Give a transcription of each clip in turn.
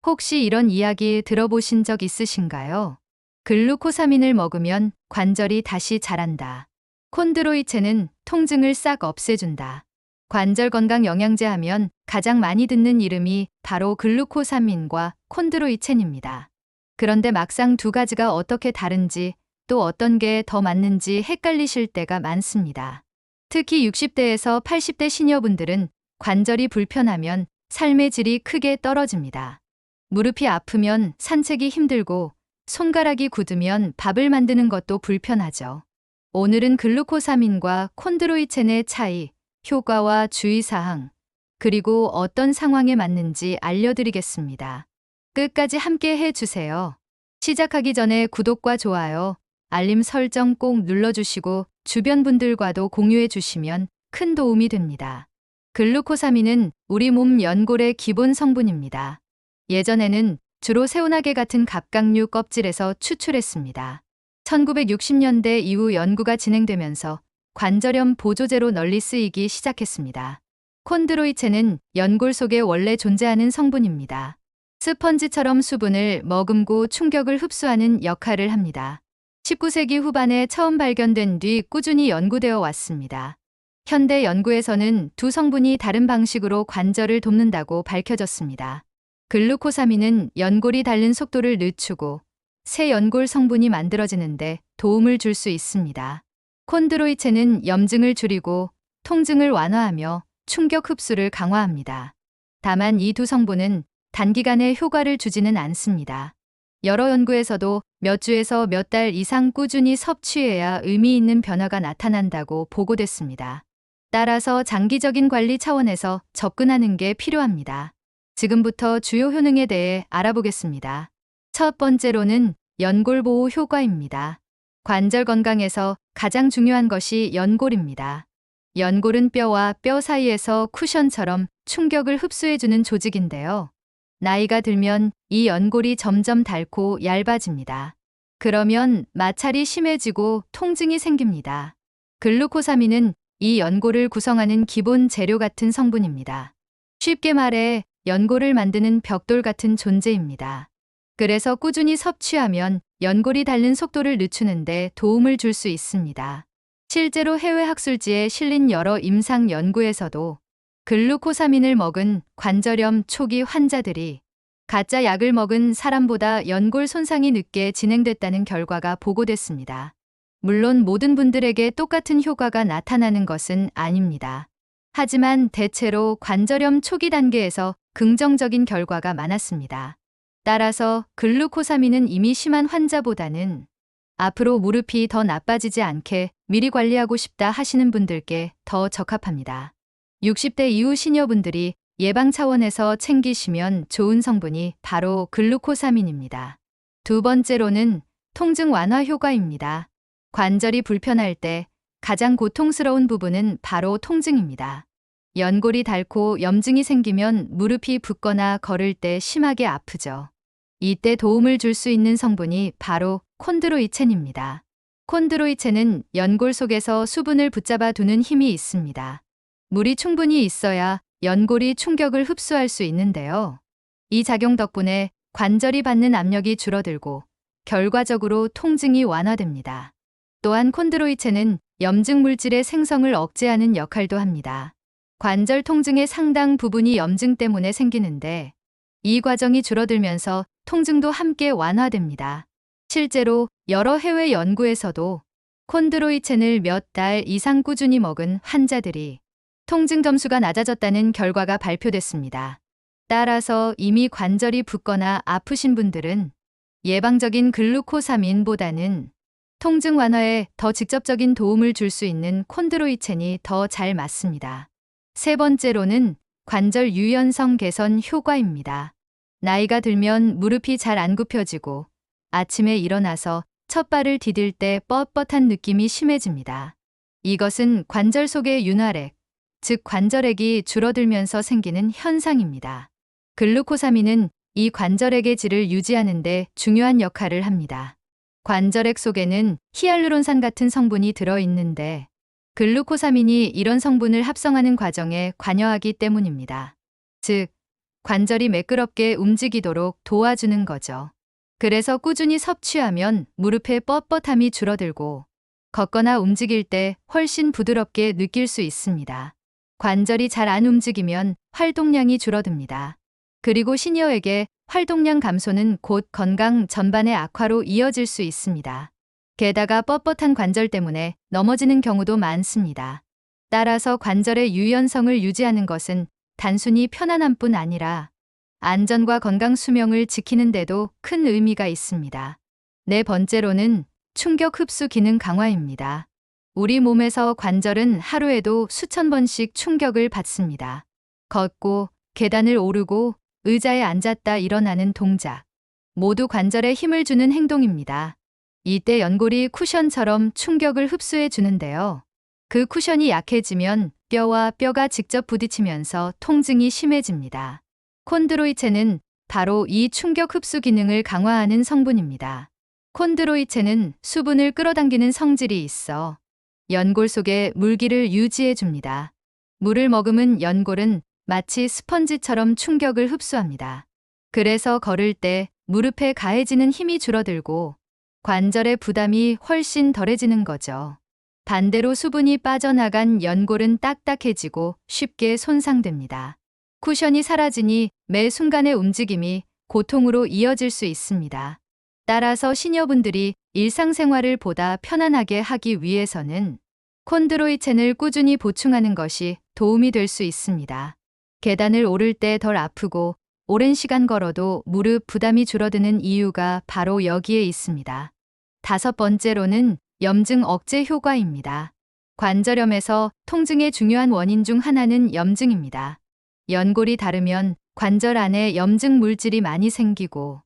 혹시 이런 이야기 들어보신 적 있으신가요? 글루코사민을 먹으면 관절이 다시 자란다. 콘드로이체는 통증을 싹 없애준다. 관절 건강 영양제 하면 가장 많이 듣는 이름이 바로 글루코사민과 콘드로이첸입니다. 그런데 막상 두 가지가 어떻게 다른지 또 어떤 게 더 맞는지 헷갈리실 때가 많습니다. 특히 60대에서 80대 시니어분들은 관절이 불편하면 삶의 질이 크게 떨어집니다. 무릎이 아프면 산책이 힘들고 손가락이 굳으면 밥을 만드는 것도 불편하죠. 오늘은 글루코사민과 콘드로이첸의 차이, 효과와 주의사항, 그리고 어떤 상황에 맞는지 알려드리겠습니다. 끝까지 함께 해주세요. 시작하기 전에 구독과 좋아요, 알림 설정 꼭 눌러주시고 주변 분들과도 공유해 주시면 큰 도움이 됩니다. 글루코사민은 우리 몸 연골의 기본 성분입니다. 예전에는 주로 새우나게 같은 갑각류 껍질에서 추출했습니다. 1960년대 이후 연구가 진행되면서 관절염 보조제로 널리 쓰이기 시작했습니다. 콘드로이체는 연골 속에 원래 존재하는 성분입니다. 스펀지처럼 수분을 머금고 충격을 흡수하는 역할을 합니다. 19세기 후반에 처음 발견된 뒤 꾸준히 연구되어 왔습니다. 현대 연구에서는 두 성분이 다른 방식으로 관절을 돕는다고 밝혀졌습니다. 글루코사민은 연골이 닳는 속도를 늦추고 새 연골 성분이 만들어지는데 도움을 줄 수 있습니다. 콘드로이체는 염증을 줄이고 통증을 완화하며 충격 흡수를 강화합니다. 다만 이 두 성분은 단기간에 효과를 주지는 않습니다. 여러 연구에서도 몇 주에서 몇 달 이상 꾸준히 섭취해야 의미 있는 변화가 나타난다고 보고됐습니다. 따라서 장기적인 관리 차원에서 접근하는 게 필요합니다. 지금부터 주요 효능에 대해 알아보겠습니다. 첫 번째로는 연골 보호 효과입니다. 관절 건강에서 가장 중요한 것이 연골입니다. 연골은 뼈와 뼈 사이에서 쿠션처럼 충격을 흡수해주는 조직인데요. 나이가 들면 이 연골이 점점 닳고 얇아집니다. 그러면 마찰이 심해지고 통증이 생깁니다. 글루코사민은 이 연골을 구성하는 기본 재료 같은 성분입니다. 쉽게 말해 연골을 만드는 벽돌 같은 존재입니다. 그래서 꾸준히 섭취하면 연골이 닳는 속도를 늦추는데 도움을 줄 수 있습니다. 실제로 해외 학술지에 실린 여러 임상 연구에서도 글루코사민을 먹은 관절염 초기 환자들이 가짜 약을 먹은 사람보다 연골 손상이 늦게 진행됐다는 결과가 보고됐습니다. 물론 모든 분들에게 똑같은 효과가 나타나는 것은 아닙니다. 하지만 대체로 관절염 초기 단계에서 긍정적인 결과가 많았습니다. 따라서 글루코사민은 이미 심한 환자보다는 앞으로 무릎이 더 나빠지지 않게 미리 관리하고 싶다 하시는 분들께 더 적합합니다. 60대 이후 시니어분들이 예방 차원에서 챙기시면 좋은 성분이 바로 글루코사민입니다. 두 번째로는 통증 완화 효과입니다. 관절이 불편할 때 가장 고통스러운 부분은 바로 통증입니다. 연골이 닳고 염증이 생기면 무릎이 붓거나 걸을 때 심하게 아프죠. 이때 도움을 줄 수 있는 성분이 바로 콘드로이첸입니다. 콘드로이첸은 연골 속에서 수분을 붙잡아 두는 힘이 있습니다. 물이 충분히 있어야 연골이 충격을 흡수할 수 있는데요. 이 작용 덕분에 관절이 받는 압력이 줄어들고 결과적으로 통증이 완화됩니다. 또한 콘드로이첸은 염증 물질의 생성을 억제하는 역할도 합니다. 관절 통증의 상당 부분이 염증 때문에 생기는데 이 과정이 줄어들면서 통증도 함께 완화됩니다. 실제로 여러 해외 연구에서도 콘드로이첸을 몇 달 이상 꾸준히 먹은 환자들이 통증 점수가 낮아졌다는 결과가 발표됐습니다. 따라서 이미 관절이 붓거나 아프신 분들은 예방적인 글루코사민보다는 통증 완화에 더 직접적인 도움을 줄 수 있는 콘드로이첸이 더 잘 맞습니다. 세 번째로는 관절 유연성 개선 효과입니다. 나이가 들면 무릎이 잘 안 굽혀지고 아침에 일어나서 첫 발을 디딜 때 뻣뻣한 느낌이 심해집니다. 이것은 관절 속의 윤활액, 즉 관절액이 줄어들면서 생기는 현상입니다. 글루코사민은 이 관절액의 질을 유지하는 데 중요한 역할을 합니다. 관절액 속에는 히알루론산 같은 성분이 들어있는데 글루코사민이 이런 성분을 합성하는 과정에 관여하기 때문입니다. 즉, 관절이 매끄럽게 움직이도록 도와주는 거죠. 그래서 꾸준히 섭취하면 무릎의 뻣뻣함이 줄어들고 걷거나 움직일 때 훨씬 부드럽게 느낄 수 있습니다. 관절이 잘 안 움직이면 활동량이 줄어듭니다. 그리고 시니어에게 활동량 감소는 곧 건강 전반의 악화로 이어질 수 있습니다. 게다가 뻣뻣한 관절 때문에 넘어지는 경우도 많습니다. 따라서 관절의 유연성을 유지하는 것은 단순히 편안함뿐 아니라 안전과 건강 수명을 지키는 데도 큰 의미가 있습니다. 네 번째로는 충격 흡수 기능 강화입니다. 우리 몸에서 관절은 하루에도 수천 번씩 충격을 받습니다. 걷고, 계단을 오르고, 의자에 앉았다 일어나는 동작. 모두 관절에 힘을 주는 행동입니다. 이때 연골이 쿠션처럼 충격을 흡수해 주는데요. 그 쿠션이 약해지면 뼈와 뼈가 직접 부딪히면서 통증이 심해집니다. 콘드로이체는 바로 이 충격 흡수 기능을 강화하는 성분입니다. 콘드로이체는 수분을 끌어당기는 성질이 있어 연골 속에 물기를 유지해 줍니다. 물을 머금은 연골은 마치 스펀지처럼 충격을 흡수합니다. 그래서 걸을 때 무릎에 가해지는 힘이 줄어들고 관절의 부담이 훨씬 덜해지는 거죠. 반대로 수분이 빠져나간 연골은 딱딱해지고 쉽게 손상됩니다. 쿠션이 사라지니 매 순간의 움직임이 고통으로 이어질 수 있습니다. 따라서 시니어분들이 일상생활을 보다 편안하게 하기 위해서는 콘드로이첸을 꾸준히 보충하는 것이 도움이 될 수 있습니다. 계단을 오를 때 덜 아프고 오랜 시간 걸어도 무릎 부담이 줄어드는 이유가 바로 여기에 있습니다. 다섯 번째로는 염증 억제 효과입니다. 관절염에서 통증의 중요한 원인 중 하나는 염증입니다. 연골이 닳으면 관절 안에 염증 물질이 많이 생기고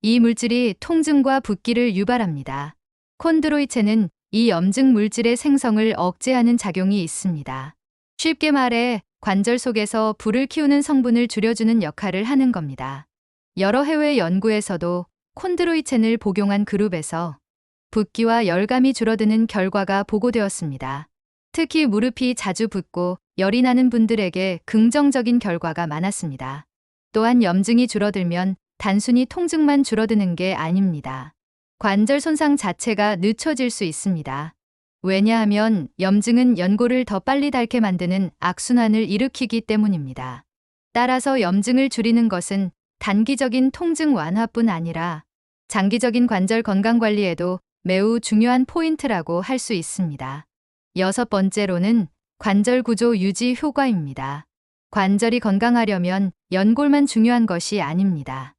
이 물질이 통증과 붓기를 유발합니다. 콘드로이체는 이 염증 물질의 생성을 억제하는 작용이 있습니다. 쉽게 말해 관절 속에서 불을 키우는 성분을 줄여주는 역할을 하는 겁니다. 여러 해외 연구에서도 콘드로이첸을 복용한 그룹에서 붓기와 열감이 줄어드는 결과가 보고되었습니다. 특히 무릎이 자주 붓고 열이 나는 분들에게 긍정적인 결과가 많았습니다. 또한 염증이 줄어들면 단순히 통증만 줄어드는 게 아닙니다. 관절 손상 자체가 늦춰질 수 있습니다. 왜냐하면 염증은 연골을 더 빨리 닳게 만드는 악순환을 일으키기 때문입니다. 따라서 염증을 줄이는 것은 단기적인 통증 완화뿐 아니라 장기적인 관절 건강 관리에도 매우 중요한 포인트라고 할 수 있습니다. 여섯 번째로는 관절 구조 유지 효과입니다. 관절이 건강하려면 연골만 중요한 것이 아닙니다.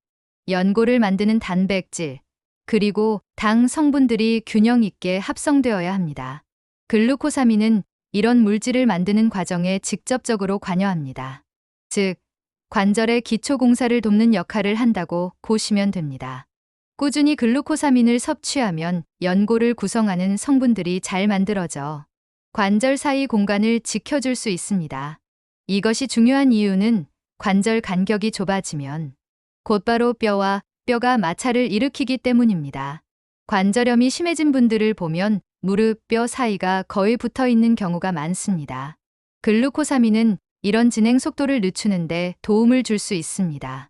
연골을 만드는 단백질, 그리고 당 성분들이 균형 있게 합성되어야 합니다. 글루코사민은 이런 물질을 만드는 과정에 직접적으로 관여합니다. 즉, 관절의 기초 공사를 돕는 역할을 한다고 보시면 됩니다. 꾸준히 글루코사민을 섭취하면 연골을 구성하는 성분들이 잘 만들어져 관절 사이 공간을 지켜줄 수 있습니다. 이것이 중요한 이유는 관절 간격이 좁아지면 곧바로 뼈와 뼈가 마찰을 일으키기 때문입니다. 관절염이 심해진 분들을 보면 무릎 뼈 사이가 거의 붙어 있는 경우가 많습니다. 글루코사민은 이런 진행 속도를 늦추는데 도움을 줄 수 있습니다.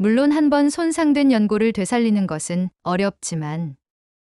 물론 한번 손상된 연골을 되살리는 것은 어렵지만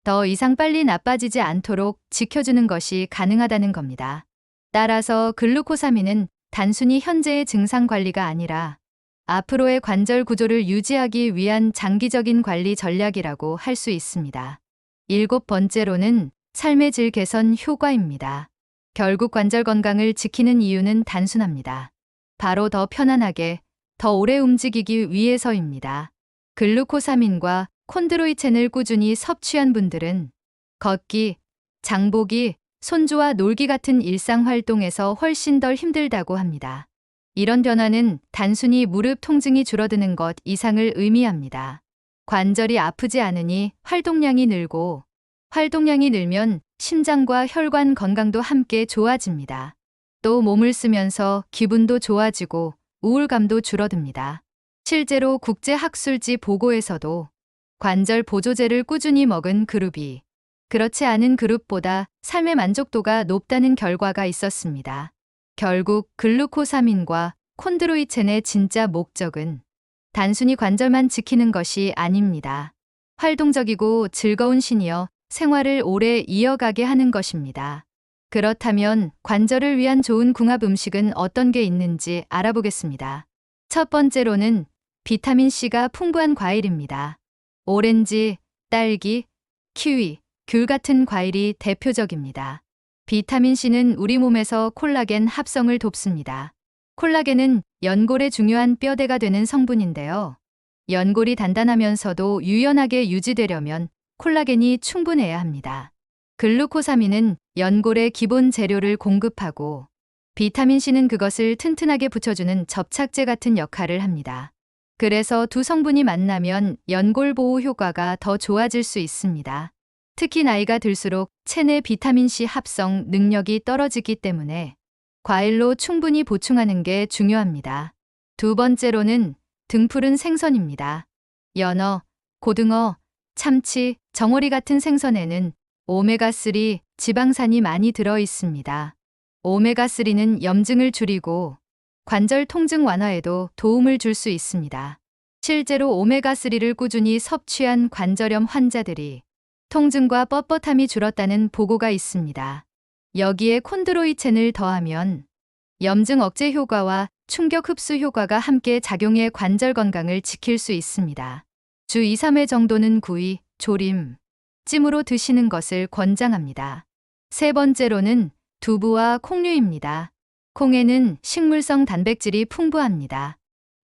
더 이상 빨리 나빠지지 않도록 지켜주는 것이 가능하다는 겁니다. 따라서 글루코사민은 단순히 현재의 증상 관리가 아니라 앞으로의 관절 구조를 유지하기 위한 장기적인 관리 전략이라고 할 수 있습니다. 일곱 번째로는 삶의 질 개선 효과입니다. 결국 관절 건강을 지키는 이유는 단순합니다. 바로 더 편안하게, 더 오래 움직이기 위해서입니다. 글루코사민과 콘드로이첸을 꾸준히 섭취한 분들은 걷기, 장보기, 손주와 놀기 같은 일상 활동에서 훨씬 덜 힘들다고 합니다. 이런 변화는 단순히 무릎 통증이 줄어드는 것 이상을 의미합니다. 관절이 아프지 않으니 활동량이 늘고 활동량이 늘면 심장과 혈관 건강도 함께 좋아집니다. 또 몸을 쓰면서 기분도 좋아지고 우울감도 줄어듭니다. 실제로 국제학술지 보고에서도 관절 보조제를 꾸준히 먹은 그룹이 그렇지 않은 그룹보다 삶의 만족도가 높다는 결과가 있었습니다. 결국 글루코사민과 콘드로이첸의 진짜 목적은 단순히 관절만 지키는 것이 아닙니다. 활동적이고 즐거운 시니어 생활을 오래 이어가게 하는 것입니다. 그렇다면 관절을 위한 좋은 궁합 음식은 어떤 게 있는지 알아보겠습니다. 첫 번째로는 비타민C가 풍부한 과일입니다. 오렌지, 딸기, 키위, 귤 같은 과일이 대표적입니다. 비타민C는 우리 몸에서 콜라겐 합성을 돕습니다. 콜라겐은 연골의 중요한 뼈대가 되는 성분인데요. 연골이 단단하면서도 유연하게 유지되려면 콜라겐이 충분해야 합니다. 글루코사민은 연골의 기본 재료를 공급하고 비타민C는 그것을 튼튼하게 붙여주는 접착제 같은 역할을 합니다. 그래서 두 성분이 만나면 연골 보호 효과가 더 좋아질 수 있습니다. 특히 나이가 들수록 체내 비타민C 합성 능력이 떨어지기 때문에 과일로 충분히 보충하는 게 중요합니다. 두 번째로는 등푸른 생선입니다. 연어, 고등어, 참치, 정어리 같은 생선에는 오메가3 지방산이 많이 들어 있습니다. 오메가3는 염증을 줄이고 관절 통증 완화에도 도움을 줄 수 있습니다. 실제로 오메가3를 꾸준히 섭취한 관절염 환자들이 통증과 뻣뻣함이 줄었다는 보고가 있습니다. 여기에 콘드로이첸을 더하면 염증 억제 효과와 충격 흡수 효과가 함께 작용해 관절 건강을 지킬 수 있습니다. 주 2, 3회 정도는 구이, 조림, 찜으로 드시는 것을 권장합니다. 세 번째로는 두부와 콩류입니다. 콩에는 식물성 단백질이 풍부합니다.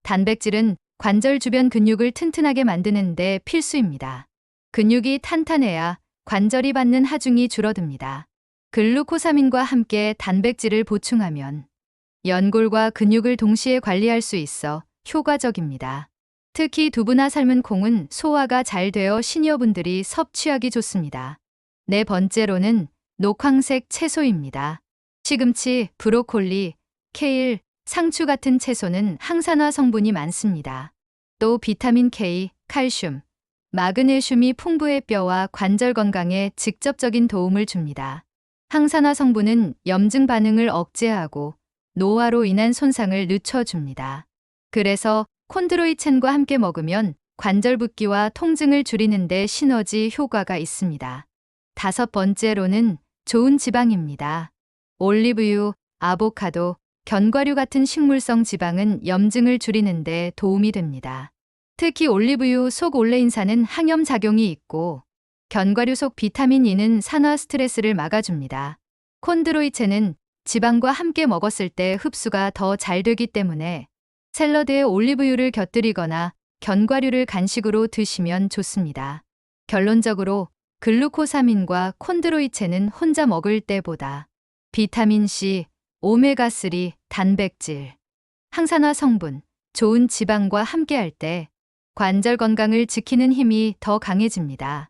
단백질은 관절 주변 근육을 튼튼하게 만드는 데 필수입니다. 근육이 탄탄해야 관절이 받는 하중이 줄어듭니다. 글루코사민과 함께 단백질을 보충하면 연골과 근육을 동시에 관리할 수 있어 효과적입니다. 특히 두부나 삶은 콩은 소화가 잘 되어 시니어분들이 섭취하기 좋습니다. 네 번째로는 녹황색 채소입니다. 시금치, 브로콜리, 케일, 상추 같은 채소는 항산화 성분이 많습니다. 또 비타민 K, 칼슘, 마그네슘이 풍부해 뼈와 관절 건강에 직접적인 도움을 줍니다. 항산화 성분은 염증 반응을 억제하고 노화로 인한 손상을 늦춰줍니다. 그래서 콘드로이첸과 함께 먹으면 관절 붓기와 통증을 줄이는 데 시너지 효과가 있습니다. 다섯 번째로는 좋은 지방입니다. 올리브유, 아보카도, 견과류 같은 식물성 지방은 염증을 줄이는 데 도움이 됩니다. 특히 올리브유 속 올레인산은 항염 작용이 있고 견과류 속 비타민 E는 산화 스트레스를 막아줍니다. 콘드로이첸은 지방과 함께 먹었을 때 흡수가 더 잘 되기 때문에 샐러드에 올리브유를 곁들이거나 견과류를 간식으로 드시면 좋습니다. 결론적으로 글루코사민과 콘드로이첸은 혼자 먹을 때보다 비타민C, 오메가3, 단백질, 항산화 성분, 좋은 지방과 함께할 때 관절 건강을 지키는 힘이 더 강해집니다.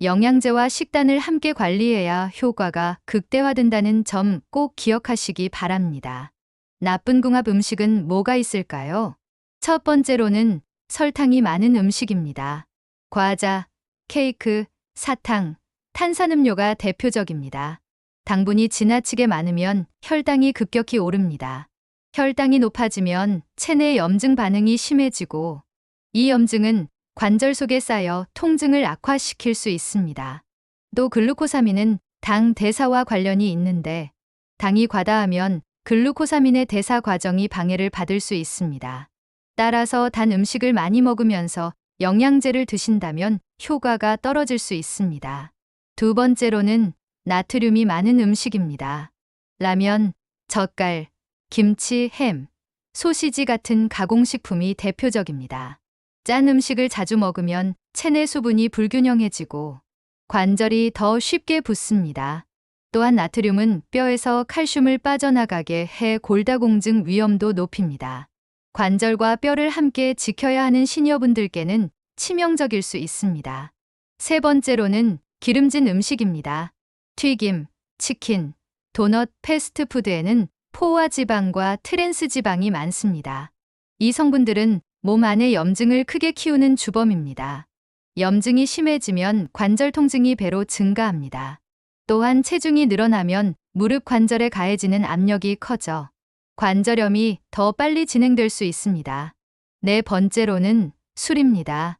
영양제와 식단을 함께 관리해야 효과가 극대화된다는 점 꼭 기억하시기 바랍니다. 나쁜 궁합 음식은 뭐가 있을까요? 첫 번째로는 설탕이 많은 음식입니다. 과자, 케이크, 사탕, 탄산음료가 대표적입니다. 당분이 지나치게 많으면 혈당이 급격히 오릅니다. 혈당이 높아지면 체내 염증 반응이 심해지고 이 염증은 관절 속에 쌓여 통증을 악화시킬 수 있습니다. 또 글루코사민은 당 대사와 관련이 있는데 당이 과다하면 글루코사민의 대사 과정이 방해를 받을 수 있습니다. 따라서 단 음식을 많이 먹으면서 영양제를 드신다면 효과가 떨어질 수 있습니다. 두 번째로는 나트륨이 많은 음식입니다. 라면, 젓갈, 김치, 햄, 소시지 같은 가공식품이 대표적입니다. 짠 음식을 자주 먹으면 체내 수분이 불균형해지고 관절이 더 쉽게 붓습니다. 또한 나트륨은 뼈에서 칼슘을 빠져나가게 해 골다공증 위험도 높입니다. 관절과 뼈를 함께 지켜야 하는 시니어분들께는 치명적일 수 있습니다. 세 번째로는 기름진 음식입니다. 튀김, 치킨, 도넛, 패스트푸드에는 포화 지방과 트랜스 지방이 많습니다. 이 성분들은 몸 안의 염증을 크게 키우는 주범입니다. 염증이 심해지면 관절 통증이 배로 증가합니다. 또한 체중이 늘어나면 무릎 관절에 가해지는 압력이 커져 관절염이 더 빨리 진행될 수 있습니다. 네 번째로는 술입니다.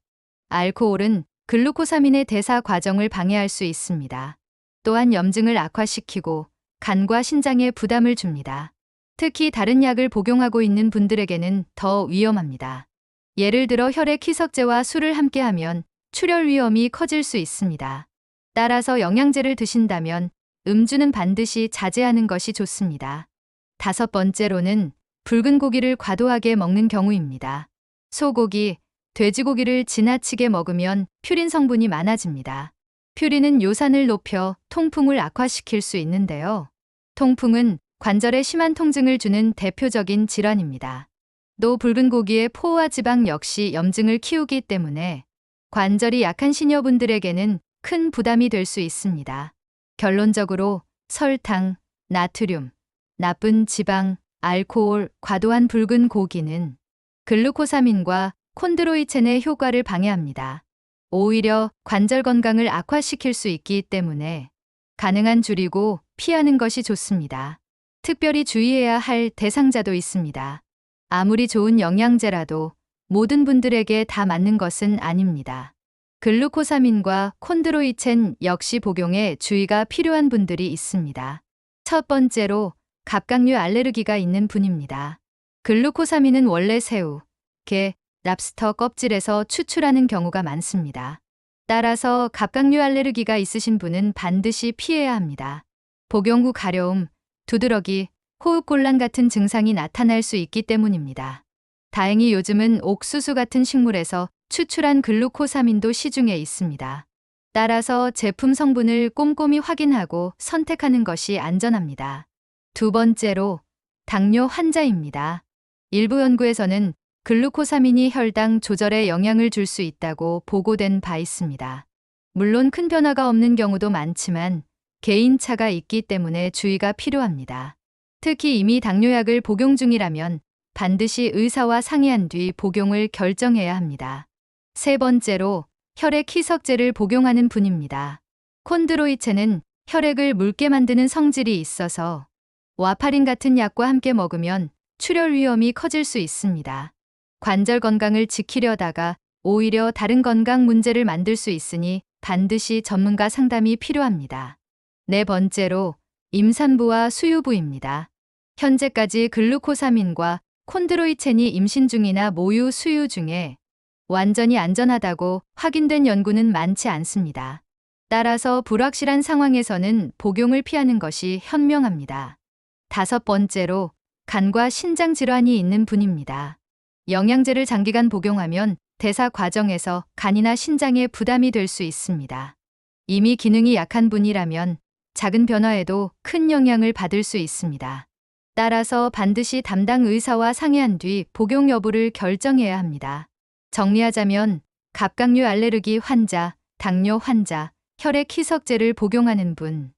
알코올은 글루코사민의 대사 과정을 방해할 수 있습니다. 또한 염증을 악화시키고 간과 신장에 부담을 줍니다. 특히 다른 약을 복용하고 있는 분들에게는 더 위험합니다. 예를 들어 혈액 희석제와 술을 함께하면 출혈 위험이 커질 수 있습니다. 따라서 영양제를 드신다면 음주는 반드시 자제하는 것이 좋습니다. 다섯 번째로는 붉은 고기를 과도하게 먹는 경우입니다. 소고기, 돼지고기를 지나치게 먹으면 퓨린 성분이 많아집니다. 퓨린은 요산을 높여 통풍을 악화시킬 수 있는데요. 통풍은 관절에 심한 통증을 주는 대표적인 질환입니다. 또 붉은 고기의 포화 지방 역시 염증을 키우기 때문에 관절이 약한 시니어분들에게는 큰 부담이 될 수 있습니다. 결론적으로 설탕, 나트륨, 나쁜 지방, 알코올, 과도한 붉은 고기는 글루코사민과 콘드로이첸의 효과를 방해합니다. 오히려 관절 건강을 악화시킬 수 있기 때문에 가능한 줄이고 피하는 것이 좋습니다. 특별히 주의해야 할 대상자도 있습니다. 아무리 좋은 영양제라도 모든 분들에게 다 맞는 것은 아닙니다. 글루코사민과 콘드로이첸 역시 복용에 주의가 필요한 분들이 있습니다. 첫 번째로 갑각류 알레르기가 있는 분입니다. 글루코사민은 원래 새우, 게, 랍스터 껍질에서 추출하는 경우가 많습니다. 따라서 갑각류 알레르기가 있으신 분은 반드시 피해야 합니다. 복용 후 가려움, 두드러기, 호흡곤란 같은 증상이 나타날 수 있기 때문입니다. 다행히 요즘은 옥수수 같은 식물에서 추출한 글루코사민도 시중에 있습니다. 따라서 제품 성분을 꼼꼼히 확인하고 선택하는 것이 안전합니다. 두 번째로 당뇨 환자입니다. 일부 연구에서는 글루코사민이 혈당 조절에 영향을 줄 수 있다고 보고된 바 있습니다. 물론 큰 변화가 없는 경우도 많지만 개인차가 있기 때문에 주의가 필요합니다. 특히 이미 당뇨약을 복용 중이라면 반드시 의사와 상의한 뒤 복용을 결정해야 합니다. 세 번째로 혈액 희석제를 복용하는 분입니다. 콘드로이첸은 혈액을 묽게 만드는 성질이 있어서 와파린 같은 약과 함께 먹으면 출혈 위험이 커질 수 있습니다. 관절 건강을 지키려다가 오히려 다른 건강 문제를 만들 수 있으니 반드시 전문가 상담이 필요합니다. 네 번째로 임산부와 수유부입니다. 현재까지 글루코사민과 콘드로이첸이 임신 중이나 모유 수유 중에 완전히 안전하다고 확인된 연구는 많지 않습니다. 따라서 불확실한 상황에서는 복용을 피하는 것이 현명합니다. 다섯 번째로 간과 신장 질환이 있는 분입니다. 영양제를 장기간 복용하면 대사 과정에서 간이나 신장에 부담이 될 수 있습니다. 이미 기능이 약한 분이라면 작은 변화에도 큰 영향을 받을 수 있습니다. 따라서 반드시 담당 의사와 상의한 뒤 복용 여부를 결정해야 합니다. 정리하자면 갑각류 알레르기 환자, 당뇨 환자, 혈액 희석제를 복용하는 분,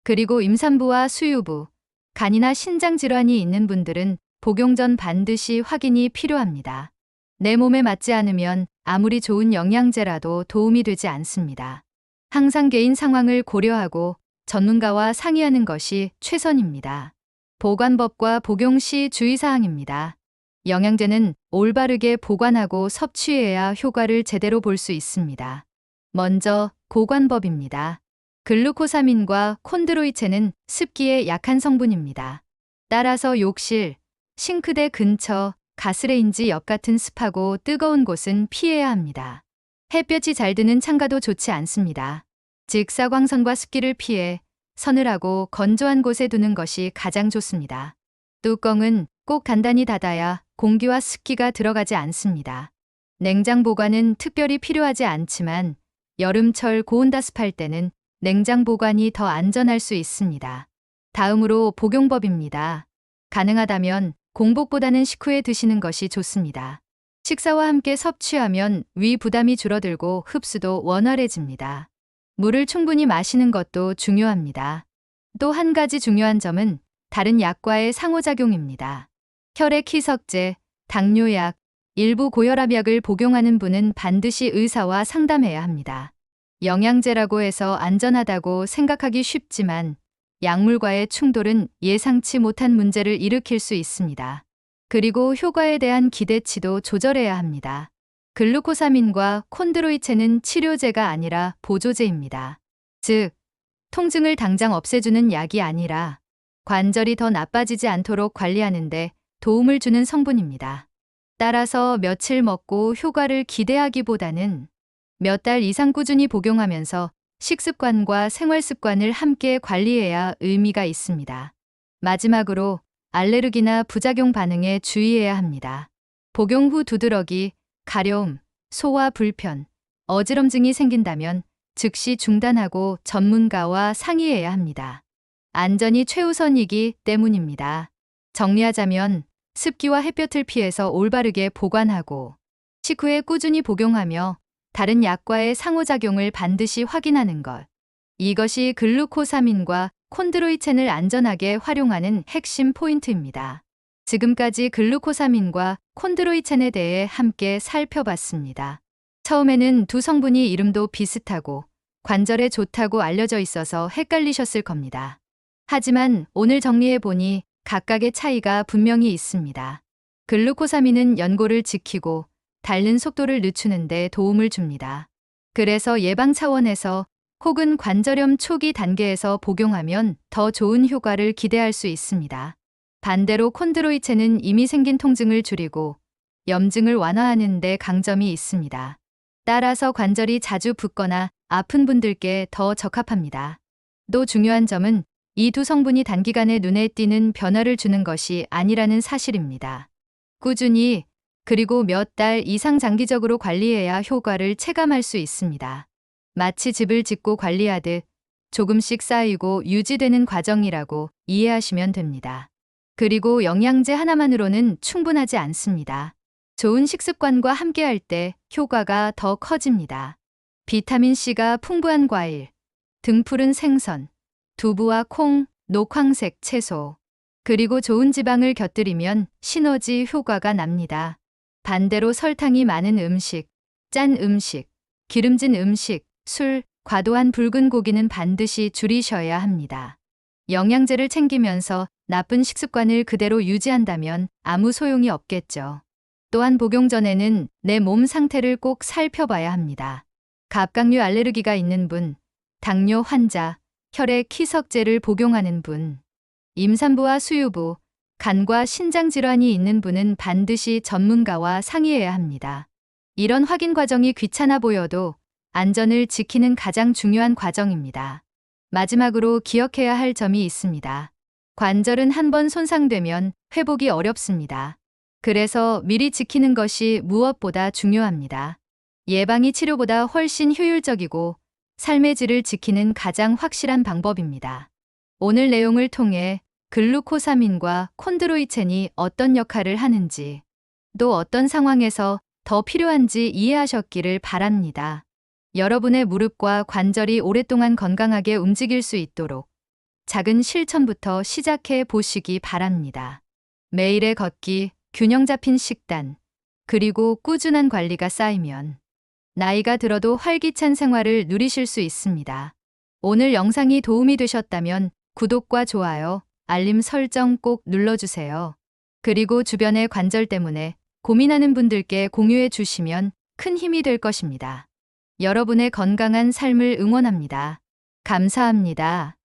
그리고 임산부와 수유부, 간이나 신장 질환이 있는 분들은 복용 전 반드시 확인이 필요합니다. 내 몸에 맞지 않으면 아무리 좋은 영양제라도 도움이 되지 않습니다. 항상 개인 상황을 고려하고 전문가와 상의하는 것이 최선입니다. 보관법과 복용 시 주의사항입니다. 영양제는 올바르게 보관하고 섭취해야 효과를 제대로 볼 수 있습니다. 먼저 보관법입니다. 글루코사민과 콘드로이첸은 습기에 약한 성분입니다. 따라서 욕실, 싱크대 근처, 가스레인지 옆 같은 습하고 뜨거운 곳은 피해야 합니다. 햇볕이 잘 드는 창가도 좋지 않습니다. 직사광선과 습기를 피해 서늘하고 건조한 곳에 두는 것이 가장 좋습니다. 뚜껑은 꼭 단단히 닫아야 공기와 습기가 들어가지 않습니다. 냉장 보관은 특별히 필요하지 않지만 여름철 고온다습할 때는 냉장 보관이 더 안전할 수 있습니다. 다음으로 복용법입니다. 가능하다면 공복보다는 식후에 드시는 것이 좋습니다. 식사와 함께 섭취하면 위 부담이 줄어들고 흡수도 원활해집니다. 물을 충분히 마시는 것도 중요합니다. 또 한 가지 중요한 점은 다른 약과의 상호작용입니다. 혈액 희석제, 당뇨약, 일부 고혈압약을 복용하는 분은 반드시 의사와 상담해야 합니다. 영양제라고 해서 안전하다고 생각하기 쉽지만 약물과의 충돌은 예상치 못한 문제를 일으킬 수 있습니다. 그리고 효과에 대한 기대치도 조절해야 합니다. 글루코사민과 콘드로이체는 치료제가 아니라 보조제입니다. 즉, 통증을 당장 없애주는 약이 아니라 관절이 더 나빠지지 않도록 관리하는데 도움을 주는 성분입니다. 따라서 며칠 먹고 효과를 기대하기보다는 몇 달 이상 꾸준히 복용하면서 식습관과 생활습관을 함께 관리해야 의미가 있습니다. 마지막으로 알레르기나 부작용 반응에 주의해야 합니다. 복용 후 두드러기, 가려움, 소화 불편, 어지럼증이 생긴다면 즉시 중단하고 전문가와 상의해야 합니다. 안전이 최우선이기 때문입니다. 정리하자면 습기와 햇볕을 피해서 올바르게 보관하고 식후에 꾸준히 복용하며 다른 약과의 상호작용을 반드시 확인하는 것. 이것이 글루코사민과 콘드로이첸을 안전하게 활용하는 핵심 포인트입니다. 지금까지 글루코사민과 콘드로이첸에 대해 함께 살펴봤습니다. 처음에는 두 성분이 이름도 비슷하고 관절에 좋다고 알려져 있어서 헷갈리셨을 겁니다. 하지만 오늘 정리해보니 각각의 차이가 분명히 있습니다. 글루코사민은 연골을 지키고 닳는 속도를 늦추는 데 도움을 줍니다. 그래서 예방 차원에서 혹은 관절염 초기 단계에서 복용하면 더 좋은 효과를 기대할 수 있습니다. 반대로 콘드로이체는 이미 생긴 통증을 줄이고 염증을 완화하는 데 강점이 있습니다. 따라서 관절이 자주 붓거나 아픈 분들께 더 적합합니다. 또 중요한 점은 이 두 성분이 단기간에 눈에 띄는 변화를 주는 것이 아니라는 사실입니다. 꾸준히 그리고 몇 달 이상 장기적으로 관리해야 효과를 체감할 수 있습니다. 마치 집을 짓고 관리하듯 조금씩 쌓이고 유지되는 과정이라고 이해하시면 됩니다. 그리고 영양제 하나만으로는 충분하지 않습니다. 좋은 식습관과 함께할 때 효과가 더 커집니다. 비타민C가 풍부한 과일, 등푸른 생선, 두부와 콩, 녹황색 채소, 그리고 좋은 지방을 곁들이면 시너지 효과가 납니다. 반대로 설탕이 많은 음식, 짠 음식, 기름진 음식, 술, 과도한 붉은 고기는 반드시 줄이셔야 합니다. 영양제를 챙기면서 나쁜 식습관을 그대로 유지한다면 아무 소용이 없겠죠. 또한 복용 전에는 내 몸 상태를 꼭 살펴봐야 합니다. 갑각류 알레르기가 있는 분, 당뇨 환자, 혈액 희석제를 복용하는 분, 임산부와 수유부, 간과 신장 질환이 있는 분은 반드시 전문가와 상의해야 합니다. 이런 확인 과정이 귀찮아 보여도 안전을 지키는 가장 중요한 과정입니다. 마지막으로 기억해야 할 점이 있습니다. 관절은 한번 손상되면 회복이 어렵습니다. 그래서 미리 지키는 것이 무엇보다 중요합니다. 예방이 치료보다 훨씬 효율적이고 삶의 질을 지키는 가장 확실한 방법입니다. 오늘 내용을 통해 글루코사민과 콘드로이첸이 어떤 역할을 하는지, 또 어떤 상황에서 더 필요한지 이해하셨기를 바랍니다. 여러분의 무릎과 관절이 오랫동안 건강하게 움직일 수 있도록 작은 실천부터 시작해 보시기 바랍니다. 매일의 걷기, 균형 잡힌 식단, 그리고 꾸준한 관리가 쌓이면 나이가 들어도 활기찬 생활을 누리실 수 있습니다. 오늘 영상이 도움이 되셨다면 구독과 좋아요, 알림 설정 꼭 눌러주세요. 그리고 주변의 관절 때문에 고민하는 분들께 공유해 주시면 큰 힘이 될 것입니다. 여러분의 건강한 삶을 응원합니다. 감사합니다.